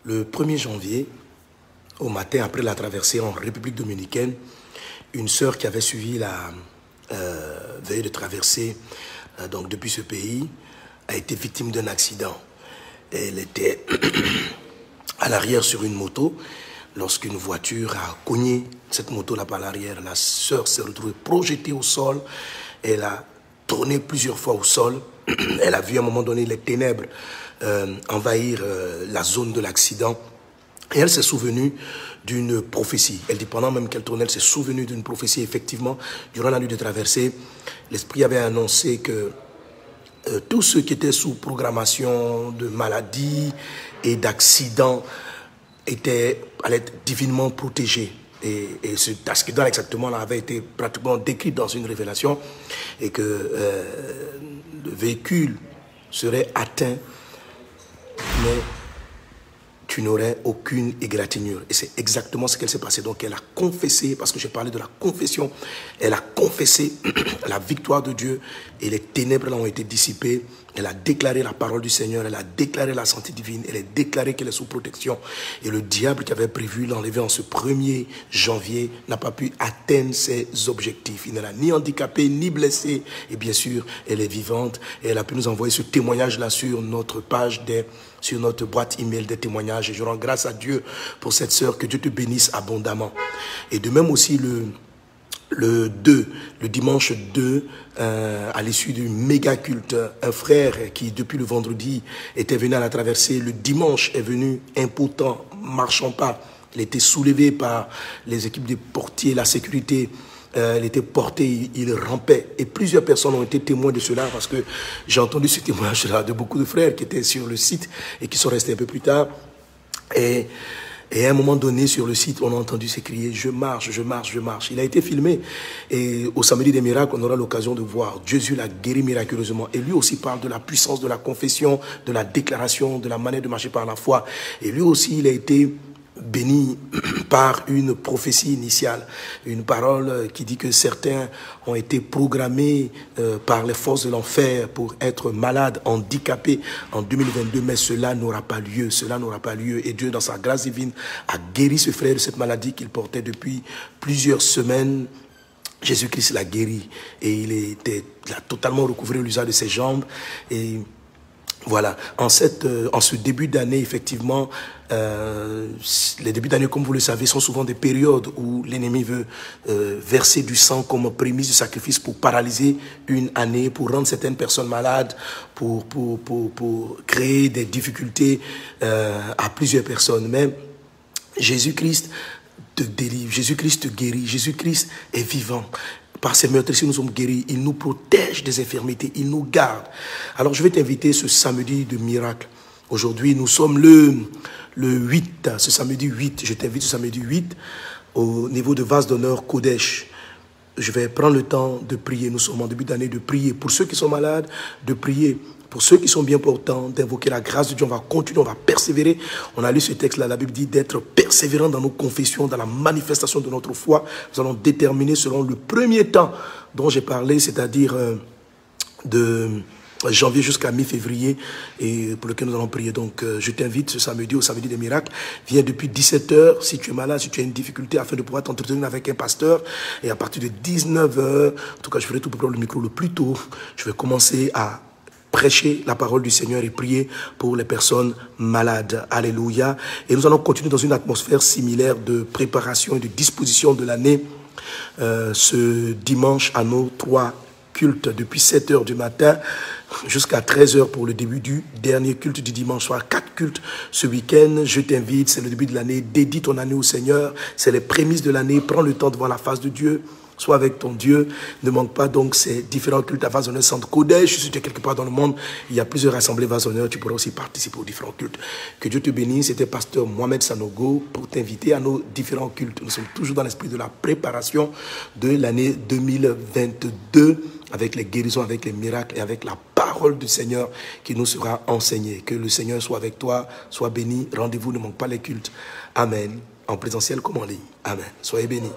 Le 1er janvier, au matin, après la traversée en République dominicaine, une sœur qui avait suivi la veille de traversée donc depuis ce pays a été victime d'un accident. Elle était à l'arrière sur une moto. Lorsqu'une voiture a cogné cette moto-là par l'arrière, la sœur s'est retrouvée projetée au sol. Elle a tourné plusieurs fois au sol. Elle a vu à un moment donné les ténèbres envahir la zone de l'accident. Et elle s'est souvenue d'une prophétie. Elle dit pendant même qu'elle tournait, elle s'est souvenue d'une prophétie. Effectivement, durant la nuit de traversée, l'Esprit avait annoncé que tous ceux qui étaient sous programmation de maladies et d'accidents allaient être divinement protégés. Et cet accident exactement là avait été pratiquement décrit dans une révélation et que le véhicule serait atteint, mais tu n'aurais aucune égratignure. Et c'est exactement ce qu'elle s'est passé. Donc elle a confessé, parce que j'ai parlé de la confession, elle a confessé la victoire de Dieu et les ténèbres là ont été dissipées. Elle a déclaré la parole du Seigneur, elle a déclaré la santé divine, elle a déclaré qu'elle est sous protection. Et le diable qui avait prévu l'enlever en ce 1er janvier n'a pas pu atteindre ses objectifs. Il ne l'a ni handicapée, ni blessée. Et bien sûr, elle est vivante. Et elle a pu nous envoyer ce témoignage-là sur notre page, sur notre boîte email des témoignages. Et je rends grâce à Dieu pour cette sœur, que Dieu te bénisse abondamment. Et de même aussi le dimanche 2, à l'issue du méga culte, un frère qui depuis le vendredi était venu à la traversée, le dimanche est venu impotent, marchant pas. Il était soulevé par les équipes de portiers, la sécurité. Il était porté, il rampait. Et plusieurs personnes ont été témoins de cela parce que j'ai entendu ce témoignage-là de beaucoup de frères qui étaient sur le site et qui sont restés un peu plus tard. Et à un moment donné, sur le site, on a entendu s'écrier « Je marche, je marche, je marche ». Il a été filmé. Et au Samedi des miracles, on aura l'occasion de voir. Jésus l'a guéri miraculeusement. Et lui aussi parle de la puissance de la confession, de la déclaration, de la manière de marcher par la foi. Et lui aussi, il a été béni par une prophétie initiale, une parole qui dit que certains ont été programmés par les forces de l'enfer pour être malades, handicapés en 2022, mais cela n'aura pas lieu, cela n'aura pas lieu. Et Dieu, dans sa grâce divine, a guéri ce frère de cette maladie qu'il portait depuis plusieurs semaines. Jésus-Christ l'a guéri et il a totalement recouvré l'usage de ses jambes. Et voilà, en ce début d'année, effectivement, les débuts d'année, comme vous le savez, sont souvent des périodes où l'ennemi veut verser du sang comme prémisse du sacrifice pour paralyser une année, pour rendre certaines personnes malades, pour créer des difficultés à plusieurs personnes. Mais Jésus-Christ te délivre, Jésus-Christ te guérit, Jésus-Christ est vivant. Par ses meurtrissures, nous sommes guéris. Il nous protège des infirmités. Il nous garde. Alors, je vais t'inviter ce samedi de miracle. Aujourd'hui, nous sommes le 8, ce samedi 8. Je t'invite ce samedi 8 au niveau de vase d'honneur Kodesh. Je vais prendre le temps de prier. Nous sommes en début d'année de prier. Pour ceux qui sont malades, de prier. Pour ceux qui sont bien portants, d'invoquer la grâce de Dieu. On va continuer, on va persévérer. On a lu ce texte-là, la Bible dit d'être persévérant dans nos confessions, dans la manifestation de notre foi. Nous allons déterminer selon le premier temps dont j'ai parlé, c'est-à-dire de janvier jusqu'à mi-février, et pour lequel nous allons prier. Donc, je t'invite ce samedi, au samedi des miracles. Viens depuis 17h, si tu es malade, si tu as une difficulté, afin de pouvoir t'entretenir avec un pasteur. Et à partir de 19h, en tout cas, je ferai tout pour prendre le micro le plus tôt. Je vais commencer à prêcher la parole du Seigneur et prier pour les personnes malades. Alléluia. Et nous allons continuer dans une atmosphère similaire de préparation et de disposition de l'année. Ce dimanche à nos 3 cultes depuis 7h du matin jusqu'à 13h pour le début du dernier culte du dimanche soir. 4 cultes ce week-end. Je t'invite, c'est le début de l'année. Dédie ton année au Seigneur. C'est les prémices de l'année. Prends le temps de voir la face de Dieu. Sois avec ton Dieu. Ne manque pas donc ces différents cultes à vase d'honneur Centre Kodesh. Si tu es quelque part dans le monde, il y a plusieurs assemblées vase d'honneur. Tu pourras aussi participer aux différents cultes. Que Dieu te bénisse. C'était pasteur Mohamed Sanogo pour t'inviter à nos différents cultes. Nous sommes toujours dans l'esprit de la préparation de l'année 2022 avec les guérisons, avec les miracles et avec la parole du Seigneur qui nous sera enseignée. Que le Seigneur soit avec toi, soit béni. Rendez-vous, ne manque pas les cultes. Amen. En présentiel comme en ligne. Amen. Soyez bénis.